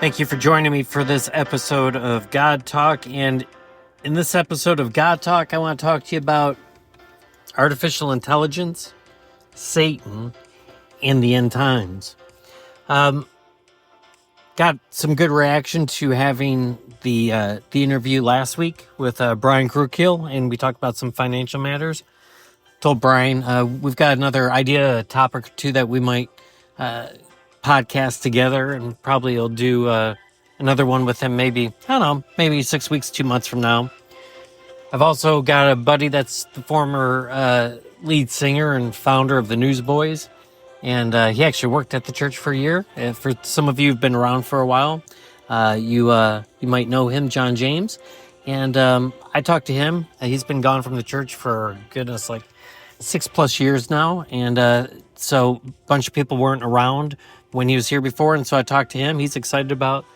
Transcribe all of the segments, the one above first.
Thank you for joining me for this episode of God Talk. And in this episode of God Talk, I want to talk to you about artificial intelligence, Satan, and the end times. Got some good reaction to having the interview last week with Brian Krukil, and we talked about some financial matters. Told Brian we've got another idea, a topic or two that we might podcast together, and probably will do another one with him maybe 6 weeks, 2 months from now. I've also got a buddy that's the former lead singer and founder of the Newsboys, and he actually worked at the church for a year. For some of you who've been around for a while, you might know him, John James. And I talked to him. He's been gone from the church for, goodness, like 6+ years now. And so a bunch of people weren't around when he was here before. And so I talked to him. He's excited about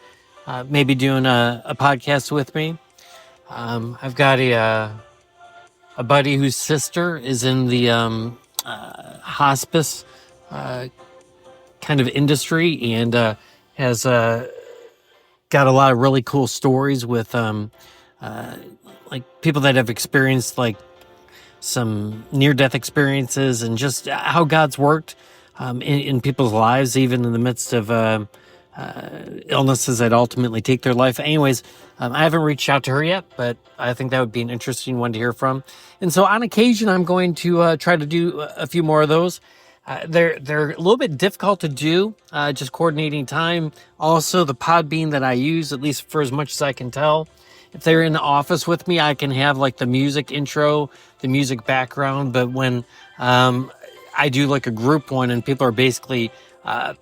maybe doing a podcast with me. I've got a buddy whose sister is in the hospice kind of industry, and has got a lot of really cool stories with like people that have experienced like some near-death experiences, and just how God's worked in people's lives, even in the midst of illnesses that ultimately take their life. Anyways, I haven't reached out to her yet, but I think that would be an interesting one to hear from. And so on occasion, I'm going to try to do a few more of those. They're a little bit difficult to do, just coordinating time. Also, the Podbean that I use, at least for as much as I can tell, if they're in the office with me, I can have like the music intro, the music background. But when I do like a group one and people are basically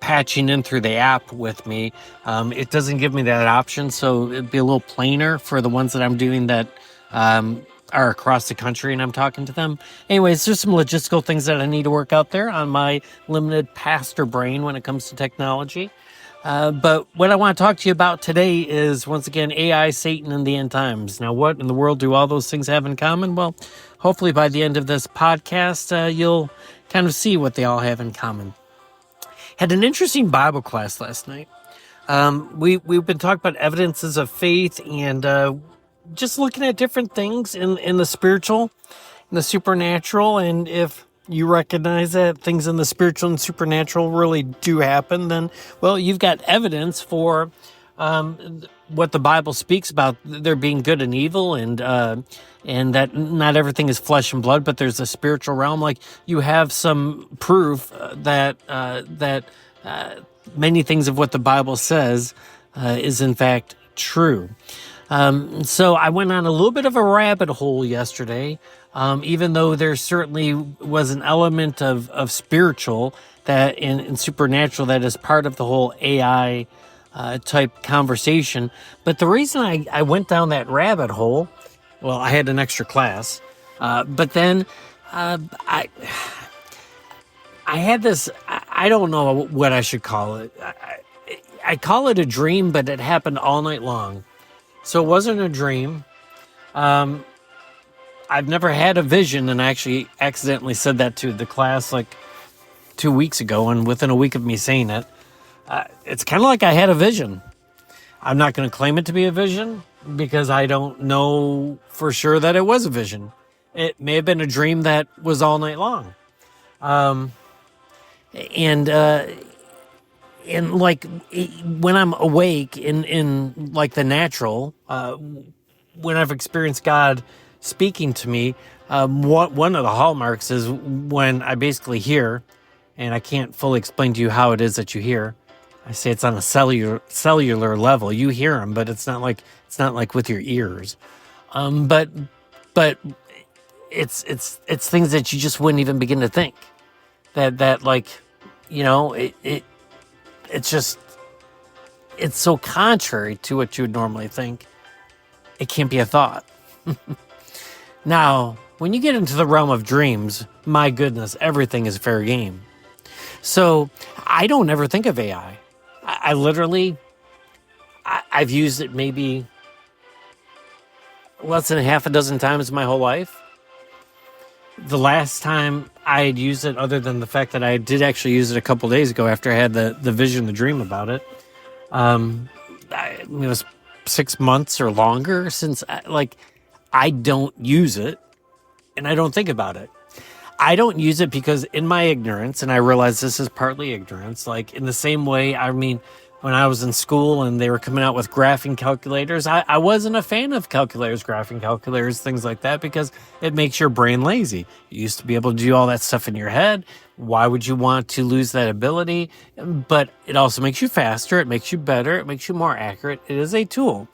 patching in through the app with me, it doesn't give me that option. So it'd be a little plainer for the ones that I'm doing that are across the country and I'm talking to them. Anyways, there's some logistical things that I need to work out there on my limited pastor brain when it comes to technology. But what I want to talk to you about today is, once again, AI, Satan, and the end times. Now, what in the world do all those things have in common? Well, hopefully by the end of this podcast, you'll kind of see what they all have in common. Had an interesting Bible class last night. We've been talking about evidences of faith, and just looking at different things in the spiritual, in the supernatural. And if you recognize that things in the spiritual and supernatural really do happen, then, well, you've got evidence for what the Bible speaks about there being good and evil, and that not everything is flesh and blood, but there's a spiritual realm. Like, you have some proof that many things of what the Bible says is in fact true. So I went on a little bit of a rabbit hole yesterday, even though there certainly was an element of spiritual that and supernatural that is part of the whole AI type conversation. But the reason I went down that rabbit hole, well, I had an extra class, but then I had this, I don't know what I should call it. I call it a dream, but it happened all night long. So it wasn't a dream. I've never had a vision, and I actually accidentally said that to the class like 2 weeks ago, and within a week of me saying it, it's kind of like I had a vision. I'm not going to claim it to be a vision because I don't know for sure that it was a vision. It may have been a dream that was all night long. And like when I'm awake in like the natural, when I've experienced God speaking to me, one of the hallmarks is when I basically hear, and I can't fully explain to you how it is that you hear. I say it's on a cellular level. You hear them, but it's not like with your ears. But it's things that you just wouldn't even begin to think that like, you know, it's just, it's so contrary to what you would normally think. It can't be a thought. Now, when you get into the realm of dreams, my goodness, everything is fair game. So I don't ever think of AI. I literally, I've used it maybe less than half a dozen times in my whole life. The last time I had used it, other than the fact that I did actually use it a couple days ago after I had the vision, the dream about it, it was 6 months or longer since I don't use it and I don't think about it. I don't use it because in my ignorance, and I realize this is partly ignorance, like in the same way, I mean, when I was in school and they were coming out with graphing calculators, I wasn't a fan of calculators, graphing calculators, things like that, because it makes your brain lazy. You used to be able to do all that stuff in your head. Why would you want to lose that ability? But it also makes you faster. It makes you better. It makes you more accurate. It is a tool.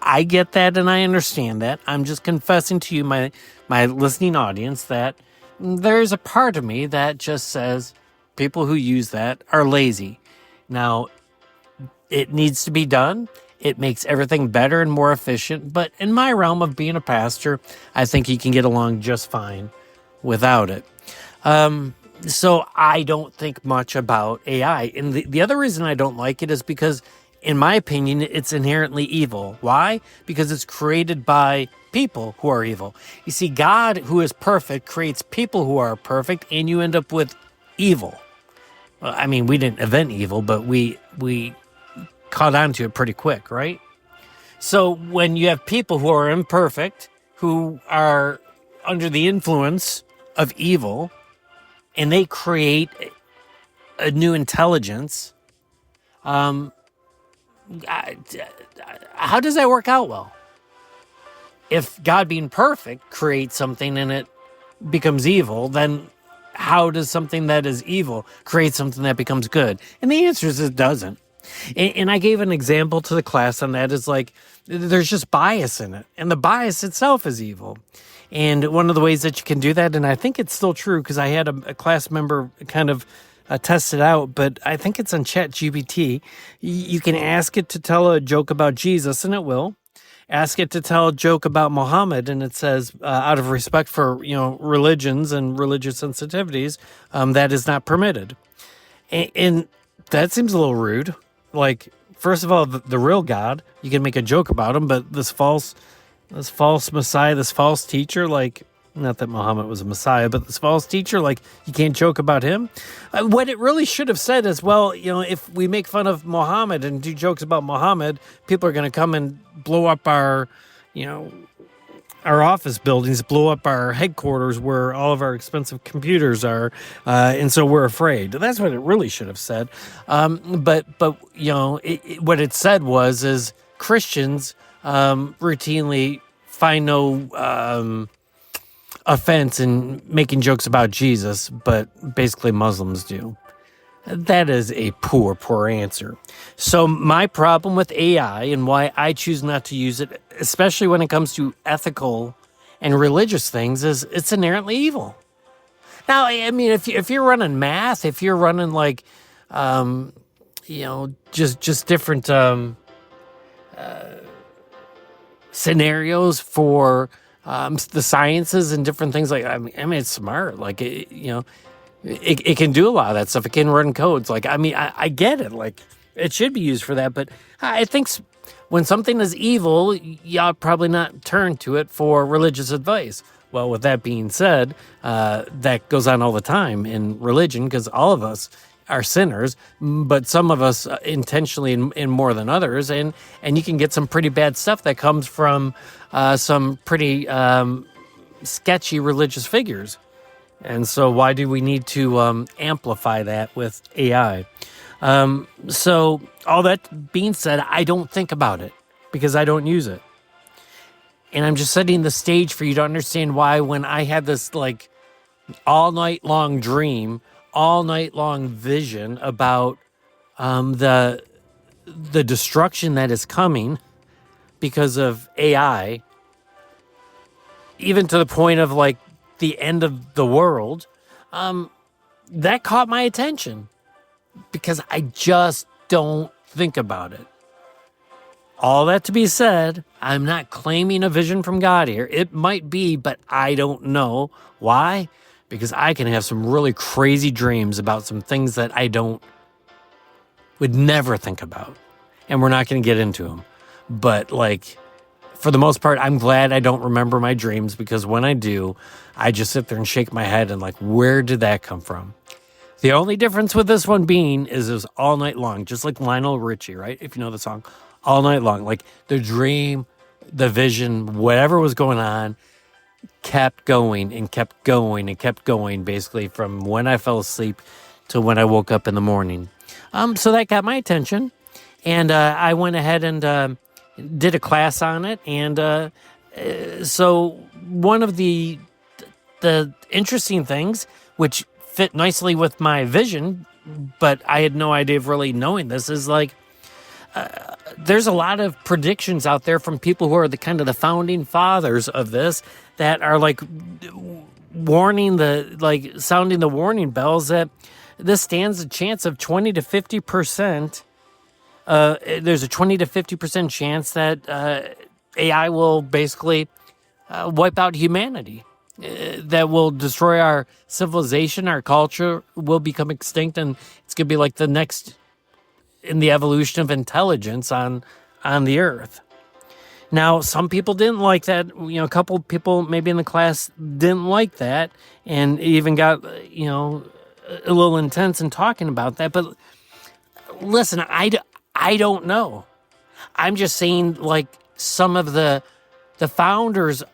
I get that and I understand that. I'm just confessing to you, my listening audience, that there's a part of me that just says people who use that are lazy. Now, it needs to be done. It makes everything better and more efficient. But in my realm of being a pastor, I think you can get along just fine without it. So I don't think much about AI. And the other reason I don't like it is because, in my opinion, it's inherently evil. Why? Because it's created by people who are evil. You see, God, who is perfect, creates people who are perfect, and you end up with evil. Well, I mean, we didn't invent evil, but we caught on to it pretty quick, right? So when you have people who are imperfect, who are under the influence of evil, and they create a new intelligence, how does that work out well? If God being perfect creates something and it becomes evil, then how does something that is evil create something that becomes good? And the answer is it doesn't. And I gave an example to the class on that. Is like, there's just bias in it. And the bias itself is evil. And one of the ways that you can do that, and I think it's still true because I had a class member kind of test it out, but I think it's on ChatGPT. You can ask it to tell a joke about Jesus, and it will. Ask it to tell a joke about Muhammad, and it says, out of respect for religions and religious sensitivities, that is not permitted. And that seems a little rude. Like, first of all, the real God, you can make a joke about him, but this false Messiah, this false teacher, like, not that Muhammad was a Messiah, but this false teacher, like, you can't joke about him. What it really should have said is, well, if we make fun of Muhammad and do jokes about Muhammad, people are going to come and blow up our office buildings, blow up our headquarters where all of our expensive computers are, and so we're afraid. That's what it really should have said. But what it said is Christians routinely find no offense in making jokes about Jesus, but basically Muslims do. That is a poor answer. So my problem with AI and why I choose not to use it, especially when it comes to ethical and religious things, is it's inherently evil. Now, I mean, if you're running math, if you're running like, just different scenarios for the sciences and different things, like I mean, it's smart. Like it can do a lot of that stuff. It can run codes. Like, I mean, I get it. Like, it should be used for that. But I think when something is evil, you ought probably not turn to it for religious advice. Well, with that being said, that goes on all the time in religion because all of us are sinners, but some of us intentionally in more than others. And you can get some pretty bad stuff that comes from some pretty sketchy religious figures. And so why do we need to amplify that with AI? So all that being said, I don't think about it because I don't use it. And I'm just setting the stage for you to understand why when I had this like all night long dream, all night long vision about the destruction that is coming because of AI, even to the point of like the end of the world, that caught my attention because I just don't think about it. All that to be said, I'm not claiming a vision from God here. It might be, but I don't know. Why? Because I can have some really crazy dreams about some things that I would never think about. And we're not going to get into them. But like, for the most part, I'm glad I don't remember my dreams because when I do, I just sit there and shake my head and like, where did that come from? The only difference with this one being is it was all night long, just like Lionel Richie, right? If you know the song, all night long. Like the dream, the vision, whatever was going on, kept going and kept going and kept going, basically from when I fell asleep to when I woke up in the morning. So that got my attention, and I went ahead and did a class on it. And so one of the interesting things, which fit nicely with my vision, but I had no idea of really knowing this, is like there's a lot of predictions out there from people who are the kind of the founding fathers of this that are like sounding the warning bells that this stands a chance of 20 to 50%. There's a 20 to 50% chance that AI will basically wipe out humanity. That will destroy our civilization, our culture will become extinct, and it's going to be like the next in the evolution of intelligence on the earth. Now, some people didn't like that. A couple people maybe in the class didn't like that, and even got a little intense in talking about that. But listen, I don't know. I'm just saying, like, some of the founders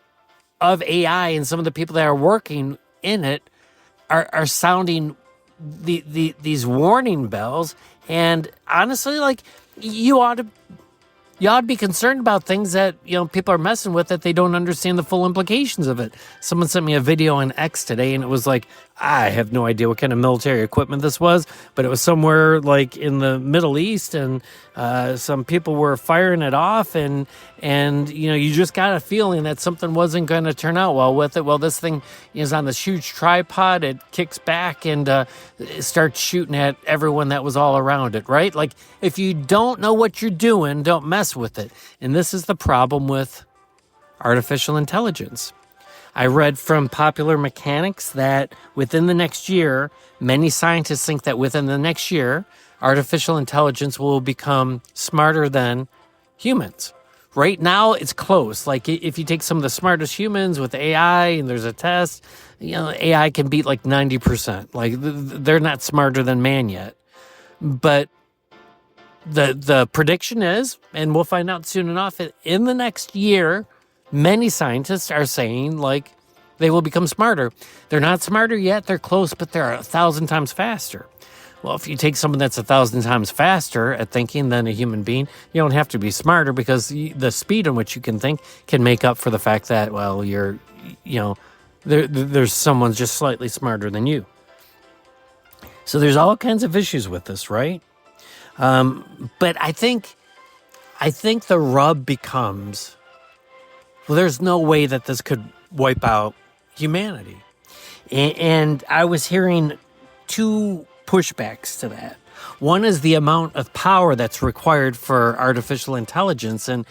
of AI and some of the people that are working in it are sounding these warning bells. And honestly, like, you ought to be concerned about things that people are messing with, that they don't understand the full implications of it. Someone sent me a video on X today, and it was like, I have no idea what kind of military equipment this was, but it was somewhere like in the Middle East, and some people were firing it off, and you just got a feeling that something wasn't going to turn out well with it. Well, this thing is on this huge tripod. It kicks back and it starts shooting at everyone that was all around it, right? Like, if you don't know what you're doing, don't mess with it. And this is the problem with artificial intelligence. I read from Popular Mechanics that within the next year, many scientists think that within the next year, artificial intelligence will become smarter than humans. Right now, it's close. Like, if you take some of the smartest humans with AI and there's a test, AI can beat like 90%. Like, they're not smarter than man yet. But the prediction is, and we'll find out soon enough, in the next year, many scientists are saying, like, they will become smarter. They're not smarter yet. They're close, but they're 1,000 times faster. Well, if you take someone that's 1,000 times faster at thinking than a human being, you don't have to be smarter, because the speed in which you can think can make up for the fact that, well, there's someone just slightly smarter than you. So there's all kinds of issues with this, right? But I think the rub becomes, well, there's no way that this could wipe out humanity. And I was hearing two pushbacks to that. One is the amount of power that's required for artificial intelligence. And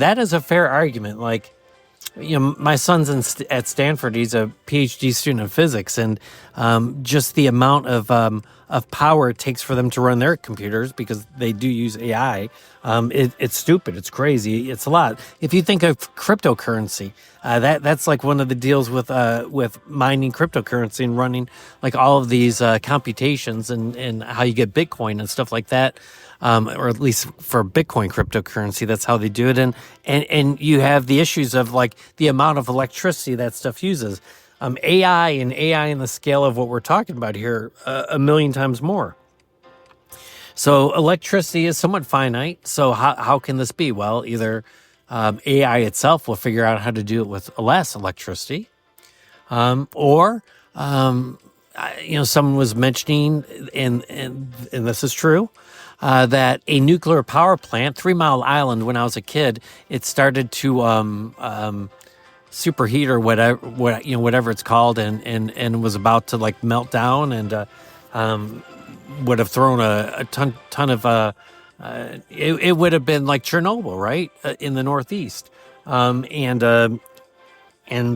that is a fair argument. Like, my son's at Stanford. He's a PhD student in physics, and just the amount of power it takes for them to run their computers, because they do use AI, it's stupid. It's crazy. It's a lot. If you think of cryptocurrency, that's like one of the deals with mining cryptocurrency and running like all of these computations and how you get Bitcoin and stuff like that. Or at least for Bitcoin cryptocurrency, that's how they do it. And you have the issues of like the amount of electricity that stuff uses. AI in the scale of what we're talking about here, 1,000,000 times more. So electricity is somewhat finite. So how can this be? Well, either AI itself will figure out how to do it with less electricity, or someone was mentioning, and this is true, that a nuclear power plant, 3 Mile Island, when I was a kid, it started to superheat or whatever it's called, and was about to like melt down, and would have thrown a ton of it would have been like Chernobyl, right, in the Northeast, and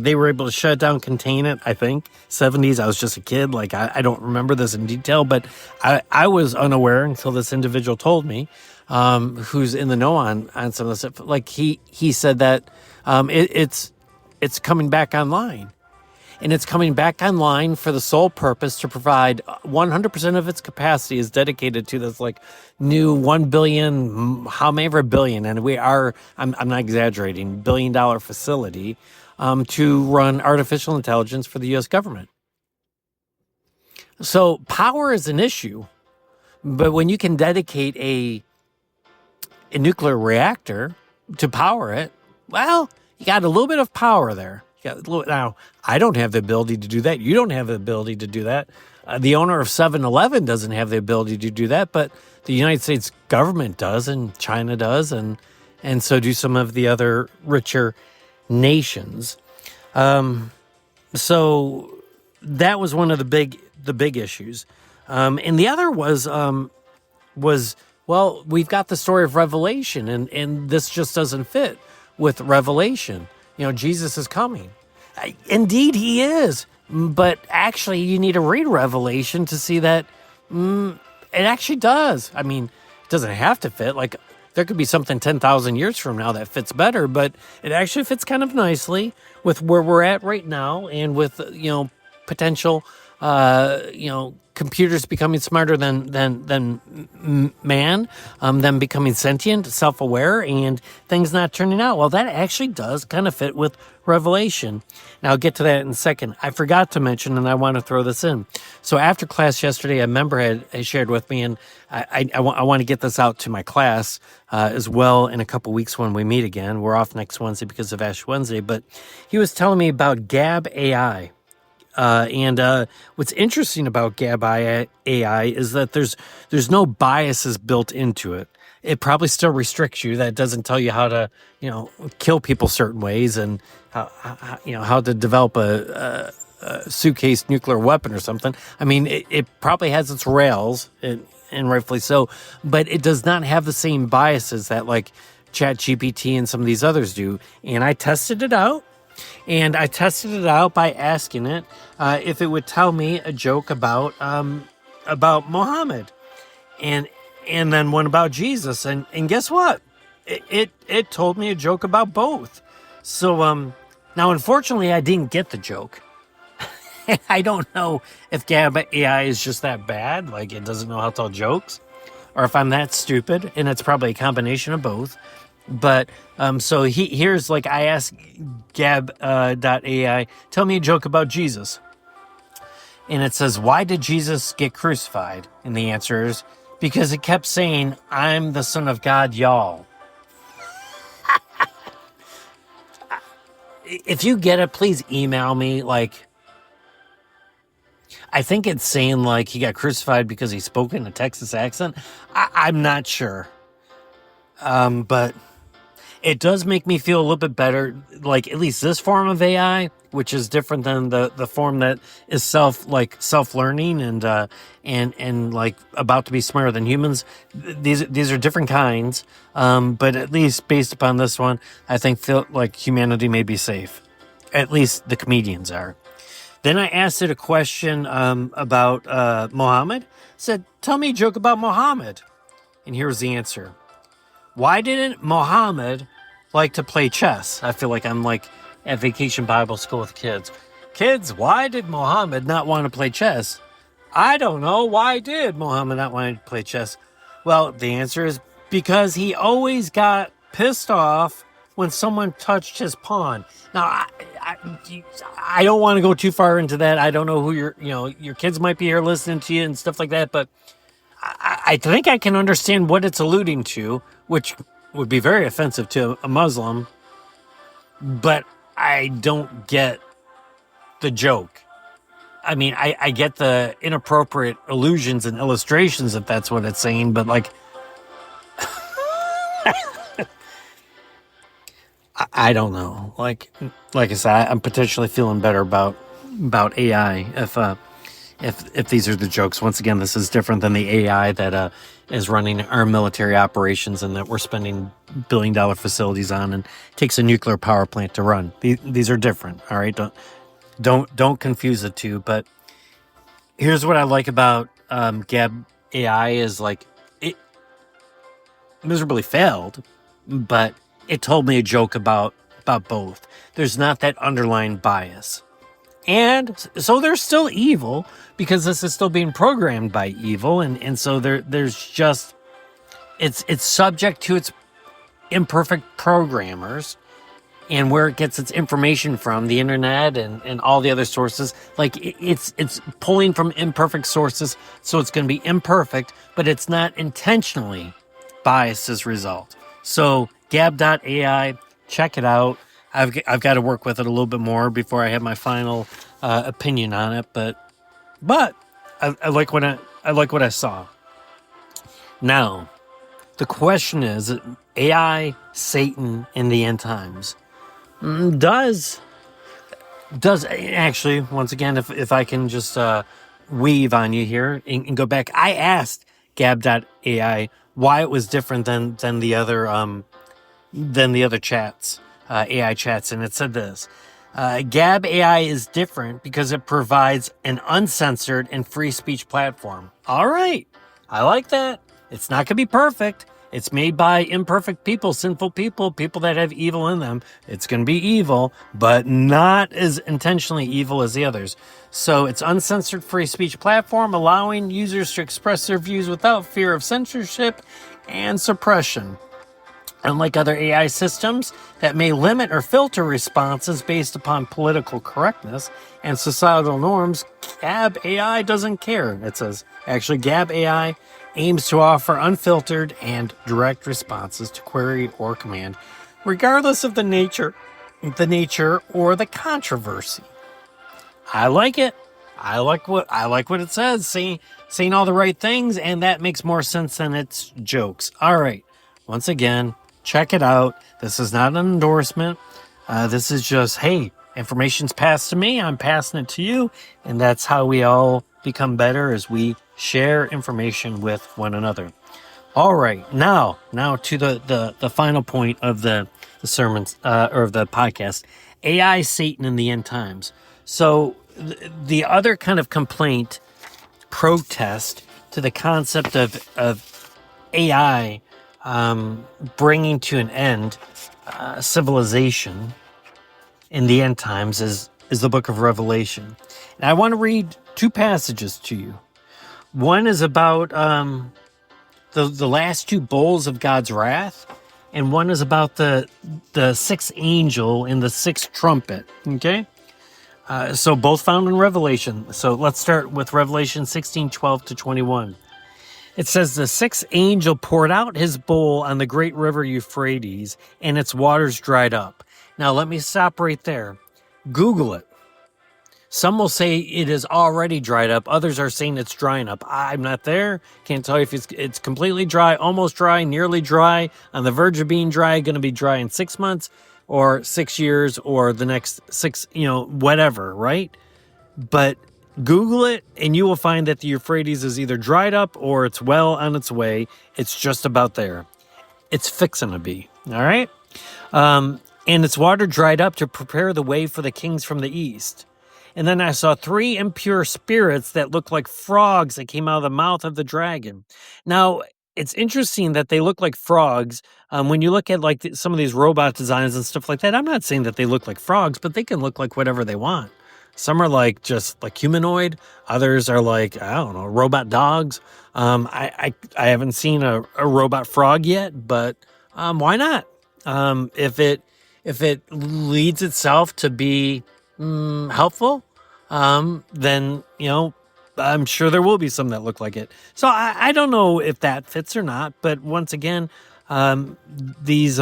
they were able to shut it down, contain it. I think 70s. I was just a kid. Like, I don't remember this in detail, but I was unaware until this individual told me, who's in the know on some of this stuff. Like, he said that it's coming back online. and it's coming back online for the sole purpose to provide 100% of its capacity is dedicated to this like new 1 billion, how many ever billion, and I'm not exaggerating, $1 billion facility to run artificial intelligence for the U.S. government. So power is an issue, but when you can dedicate a nuclear reactor to power it, well, you got a little bit of power there. Now, I don't have the ability to do that. You don't have the ability to do that. The owner of 7-Eleven doesn't have the ability to do that, but the United States government does, and China does, and so do some of the other richer nations. So that was one of the big issues. And the other was well, we've got the story of Revelation, and this just doesn't fit with Revelation. Jesus is coming. Indeed, he is. But actually, you need to read Revelation to see that it actually does. I mean, it doesn't have to fit. Like, there could be something 10,000 years from now that fits better, but it actually fits kind of nicely with where we're at right now, and with, potential, computers becoming smarter than man, them becoming sentient, self-aware, and things not turning out. Well, that actually does kind of fit with Revelation. Now, I'll get to that in a second. I forgot to mention, and I want to throw this in. So after class yesterday, a member had shared with me, and I want to get this out to my class as well in a couple weeks when we meet again. We're off next Wednesday because of Ash Wednesday, but he was telling me about Gab AI. And what's interesting about Gab AI is that there's no biases built into it. It probably still restricts you. That doesn't tell you how to, kill people certain ways, and how to develop a suitcase nuclear weapon or something. I mean, it probably has its rails, and rightfully so, but it does not have the same biases that like ChatGPT and some of these others do. And I tested it out. And I tested it out by asking it if it would tell me a joke about Muhammad, and then one about Jesus, and guess what? It told me a joke about both. So now, unfortunately, I didn't get the joke. I don't know if Gab AI is just that bad, like it doesn't know how to tell jokes, or if I'm that stupid, and it's probably a combination of both. But so here's, like, I asked Gab.ai, tell me a joke about Jesus. And it says, why did Jesus get crucified? And the answer is, because it kept saying, I'm the Son of God, y'all. If you get it, please email me. Like, I think it's saying, like, he got crucified because he spoke in a Texas accent. I'm not sure. But it does make me feel a little bit better, like at least this form of AI, which is different than the form that is self-learning and like about to be smarter than humans. These are different kinds, but at least based upon this one, I feel like humanity may be safe. At least the comedians are. Then I asked it a question about Muhammad. I said, tell me a joke about Muhammad. And here's the answer. Why didn't Muhammad like to play chess? I feel like I'm like at Vacation Bible School with kids. Kids, why did Muhammad not want to play chess? I don't know. Why did Muhammad not want to play chess? Well, the answer is because he always got pissed off when someone touched his pawn. Now, I don't want to go too far into that. I don't know who your kids might be here listening to you and stuff like that, but I think I can understand what it's alluding to, which would be very offensive to a Muslim, but I don't get the joke. I mean, I get the inappropriate allusions and illustrations if that's what it's saying, but like, I don't know. Like I said, I'm potentially feeling better about AI if these are the jokes. Once again, this is different than the AI that is running our military operations and that we're spending billion-dollar facilities on and takes a nuclear power plant to run. These are different. All right, don't confuse the two. But here's what I like about Gab AI is like it miserably failed, but it told me a joke about both. There's not that underlying bias. And so they're still evil because this is still being programmed by evil. And so there's just, it's subject to its imperfect programmers and where it gets its information from, the internet and all the other sources. Like it's pulling from imperfect sources. So it's going to be imperfect, but it's not intentionally biased as a result. So gab.ai, check it out. I've got to work with it a little bit more before I have my final opinion on it, but I like what I saw. Now, the question is, AI, Satan in the end times. Does actually, once again, if I can just weave on you here and go back, I asked gab.ai why it was different than the other chats, AI chats, and it said this. Gab AI is different because it provides an uncensored and free speech platform. All right, I like that. It's not going to be perfect. It's made by imperfect people, sinful people, people that have evil in them. It's going to be evil, but not as intentionally evil as the others. So it's uncensored free speech platform, allowing users to express their views without fear of censorship and suppression. Unlike other AI systems that may limit or filter responses based upon political correctness and societal norms, Gab AI doesn't care. It says, actually, Gab AI aims to offer unfiltered and direct responses to query or command, regardless of the nature or the controversy. I like it. I like what it says, saying all the right things, and that makes more sense than its jokes. All right. Once again, check it out. This is not an endorsement. This is just, hey, information's passed to me, I'm passing it to you, and that's how we all become better as we share information with one another. All right, now to the final point of the sermons or of the podcast, AI, Satan in the end times. So the other kind of complaint, protest to the concept of AI bringing to an end civilization in the end times is the book of Revelation. And I want to read two passages to you. One is about the last two bowls of God's wrath, and one is about the sixth angel and the sixth trumpet. Okay? So both found in Revelation. So let's start with Revelation 16:12-21. It says, the sixth angel poured out his bowl on the great river Euphrates, and its waters dried up. Now, let me stop right there. Google it. Some will say it is already dried up. Others are saying it's drying up. I'm not there. Can't tell you if it's completely dry, almost dry, nearly dry, on the verge of being dry, going to be dry in 6 months or 6 years or the next 6, whatever, right? But Google it, and you will find that the Euphrates is either dried up or it's well on its way. It's just about there. It's fixing to be, all right? And its water dried up to prepare the way for the kings from the east. And then I saw 3 impure spirits that looked like frogs that came out of the mouth of the dragon. Now, it's interesting that they look like frogs. When you look at like some of these robot designs and stuff like that, I'm not saying that they look like frogs, but they can look like whatever they want. Some are like just like humanoid. Others are like, I don't know, robot dogs. I haven't seen a robot frog yet, but why not? If it leads itself to be helpful, then I'm sure there will be some that look like it. So I don't know if that fits or not. But once again, these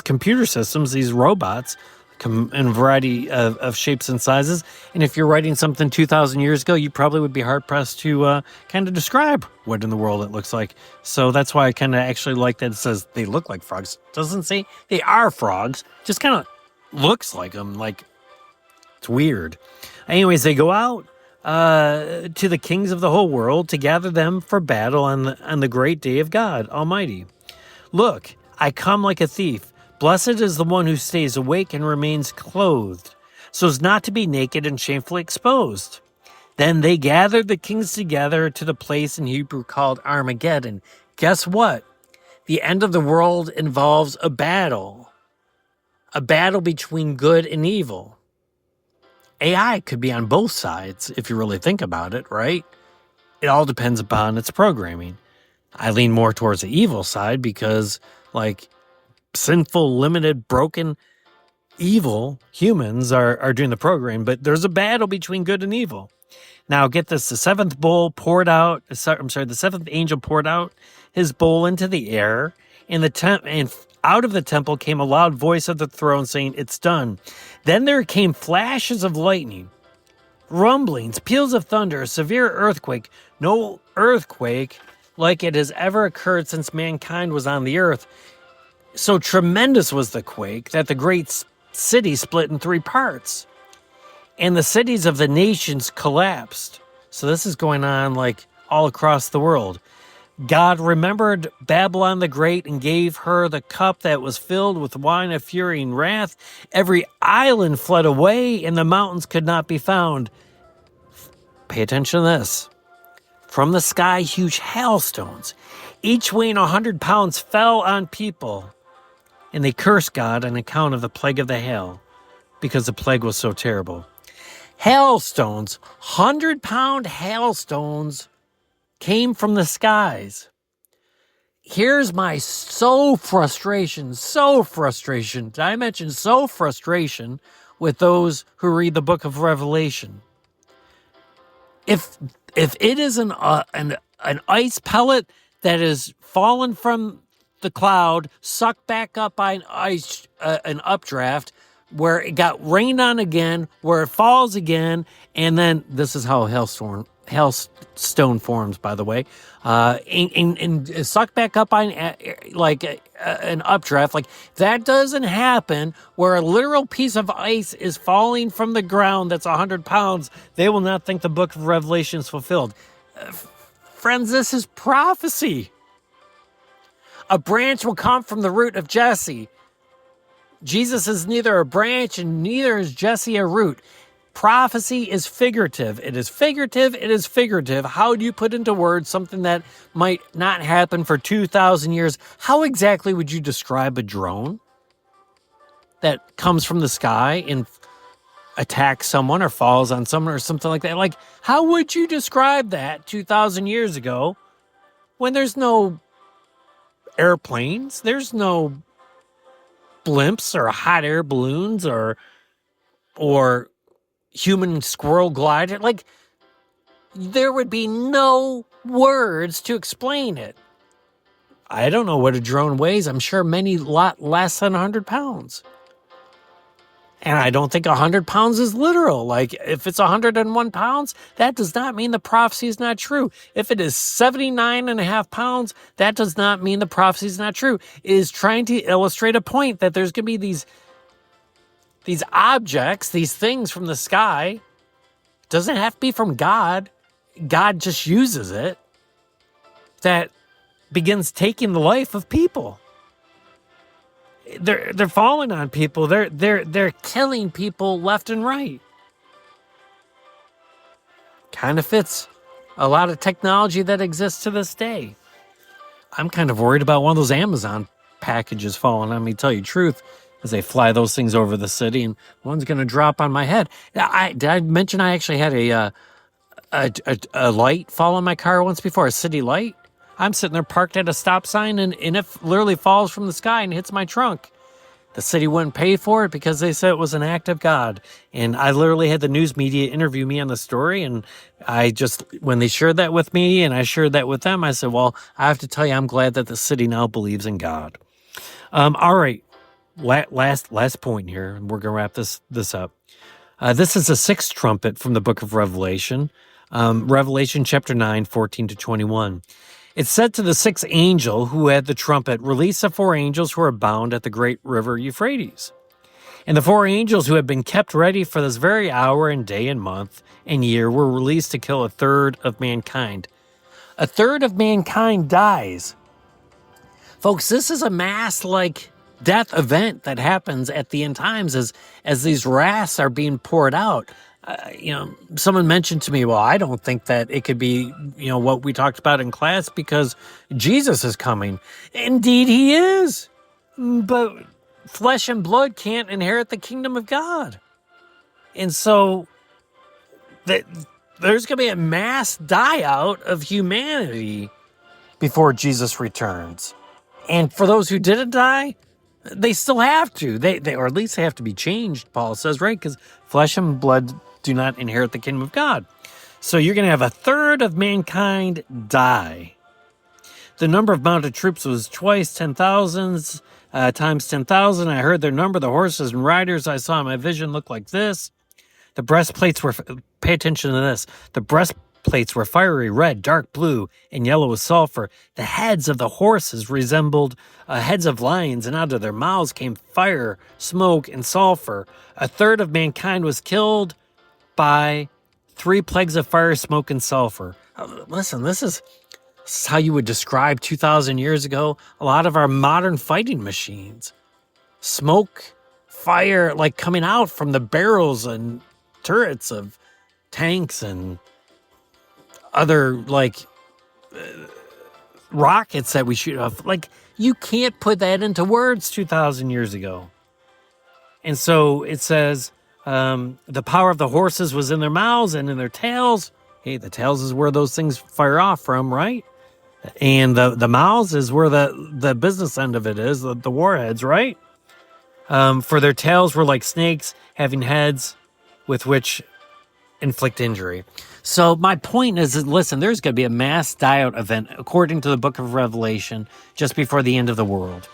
computer systems, these robots, come in a variety of shapes and sizes. And if you're writing something 2,000 years ago, you probably would be hard-pressed to kind of describe what in the world it looks like. So that's why I kind of actually like that it says they look like frogs. It doesn't say they are frogs, just kind of looks like them. Like, it's weird. Anyways, they go out to the kings of the whole world to gather them for battle on the great day of God Almighty. Look, I come like a thief. Blessed is the one who stays awake and remains clothed, so as not to be naked and shamefully exposed. Then they gathered the kings together to the place in Hebrew called Armageddon. Guess what? The end of the world involves a battle between good and evil. AI could be on both sides if you really think about it, right? It all depends upon its programming. I lean more towards the evil side because, like, sinful, limited, broken, evil humans are doing the programming, but there's a battle between good and evil. Now, get this, the seventh angel poured out his bowl into the air, and and out of the temple came a loud voice of the throne saying, "It's done." Then there came flashes of lightning, rumblings, peals of thunder, a severe earthquake. No earthquake like it has ever occurred since mankind was on the earth. So tremendous was the quake that the great city split in 3 parts, and the cities of the nations collapsed. So this is going on like all across the world. God remembered Babylon the Great and gave her the cup that was filled with wine of fury and wrath. Every island fled away, and the mountains could not be found. Pay attention to this. From the sky, huge hailstones, each weighing 100 pounds, fell on people, and they cursed God on account of the plague of the hail, because the plague was so terrible. Hailstones, 100-pound hailstones came from the skies. Here's my frustration. Did I mention frustration with those who read the book of Revelation? If it is an ice pellet that is fallen from the cloud, sucked back up by an updraft, where it got rained on again, where it falls again, and then this is how hailstone forms, by the way, and sucked back up by an updraft. Like, that doesn't happen where a literal piece of ice is falling from the ground that's 100 pounds. They will not think the book of Revelation is fulfilled. Friends, this is prophecy. A branch will come from the root of Jesse. Jesus is neither a branch and neither is Jesse a root. Prophecy is figurative. It is figurative. It is figurative. How do you put into words something that might not happen for 2,000 years? How exactly would you describe a drone that comes from the sky and attacks someone or falls on someone or something like that? Like, how would you describe that 2,000 years ago when there's no airplanes, there's no blimps or hot air balloons or human squirrel glider? Like, there would be no words to explain it. I don't know what a drone weighs. I'm sure lot less than 100 pounds. And I don't think 100 pounds is literal. Like, if it's 101 pounds, that does not mean the prophecy is not true. If it is 79.5 pounds, that does not mean the prophecy is not true. It is trying to illustrate a point that there's going to be these objects, these things from the sky. It doesn't have to be from God. God just uses it, that begins taking the life of people. They're falling on people. They're killing people left and right. Kind of fits a lot of technology that exists to this day. I'm kind of worried about one of those Amazon packages falling on me, tell you the truth, as they fly those things over the city, and one's going to drop on my head. Did I mention I actually had a light fall on my car once before, a city light? I'm sitting there parked at a stop sign, and it literally falls from the sky and hits my trunk. The city wouldn't pay for it because they said it was an act of God. And I literally had the news media interview me on the story, and when they shared that with me and I shared that with them, I said, well, I have to tell you, I'm glad that the city now believes in God. All right, last point here, and we're going to wrap this up. This is the 6th trumpet from the book of Revelation, Revelation chapter 9, 14 to 21. It said to the 6th angel who had the trumpet, "Release the 4 angels who are bound at the great river Euphrates." And the 4 angels who had been kept ready for this very hour and day and month and year were released to kill 1/3 of mankind. 1/3 of mankind dies. Folks, this is a mass death event that happens at the end times as these wraths are being poured out. Someone mentioned to me, well, I don't think that it could be, what we talked about in class because Jesus is coming. Indeed, he is. But flesh and blood can't inherit the kingdom of God. And so that there's going to be a mass die out of humanity before Jesus returns. And for those who didn't die, they still have to. They or at least they have to be changed, Paul says, right? Because flesh and blood do not inherit the kingdom of God. So you're going to have a third of mankind die. The number of mounted troops was twice 10,000 times 10,000. I heard their number. The horses and riders I saw in my vision looked like this. The breastplates were, pay attention to this. The breastplates were fiery red, dark blue, and yellow as sulfur. The heads of the horses resembled heads of lions, and out of their mouths came fire, smoke, and sulfur. A third of mankind was killed by 3 plagues of fire, smoke, and sulfur. Listen, this is how you would describe 2,000 years ago a lot of our modern fighting machines. Smoke, fire, like coming out from the barrels and turrets of tanks and other rockets that we shoot off. Like, you can't put that into words 2,000 years ago. And so it says the power of the horses was in their mouths and in their tails. Hey, the tails is where those things fire off from, right? And the mouths is where the business end of it is, the warheads, right? For their tails were like snakes, having heads with which inflict injury. So my point is, listen, there's going to be a mass die-out event, according to the book of Revelation, just before the end of the world.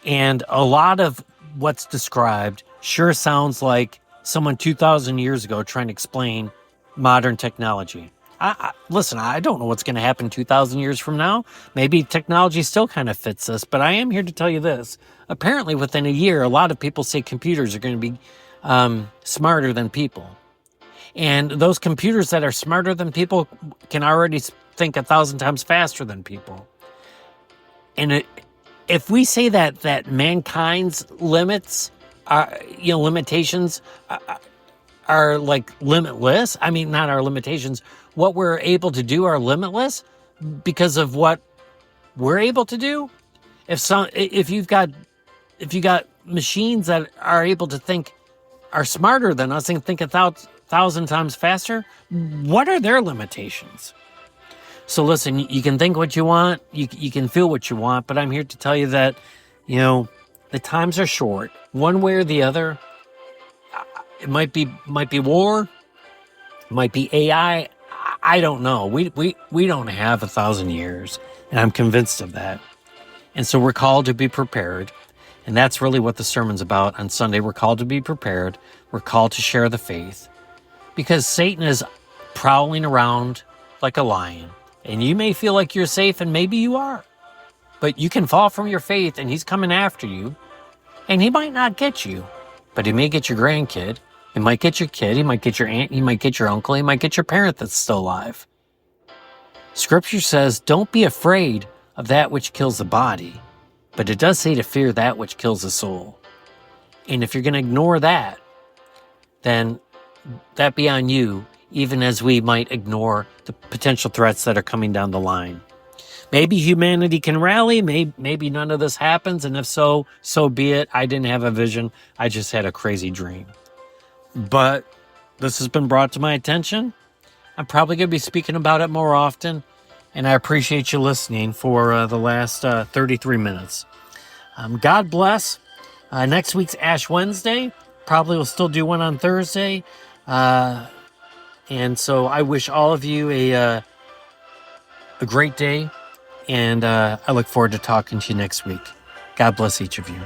And a lot of what's described sure sounds like someone 2,000 years ago trying to explain modern technology. Listen, I don't know what's going to happen 2,000 years from now. Maybe technology still kind of fits this, but I am here to tell you this. Apparently, within a year, a lot of people say computers are going to be smarter than people. And those computers that are smarter than people can already think 1,000 times faster than people. And if we say that mankind's limits, limitations are like limitless. I mean, not our limitations. What we're able to do are limitless because of what we're able to do. If you've got machines that are able to think, are smarter than us and think 1,000 times faster, what are their limitations? So listen, you can think what you want, you can feel what you want, but I'm here to tell you that, the times are short. One way or the other. It might be war, it might be AI. I don't know. We don't have 1,000 years, and I'm convinced of that. And so we're called to be prepared, and that's really what the sermon's about on Sunday. We're called to be prepared. We're called to share the faith, because Satan is prowling around like a lion, and you may feel like you're safe, and maybe you are, but you can fall from your faith, and he's coming after you, and he might not get you, but he may get your grandkid. He might get your kid, he might get your aunt, he might get your uncle, he might get your parent that's still alive. Scripture says, don't be afraid of that which kills the body, but it does say to fear that which kills the soul. And if you're going to ignore that, then that be on you, even as we might ignore the potential threats that are coming down the line. Maybe humanity can rally, maybe none of this happens, and if so, so be it. I didn't have a vision, I just had a crazy dream. But this has been brought to my attention. I'm probably going to be speaking about it more often, and I appreciate you listening for the last 33 minutes. God bless. Next week's Ash Wednesday. Probably will still do one on Thursday. And so I wish all of you a great day, and I look forward to talking to you next week. God bless each of you.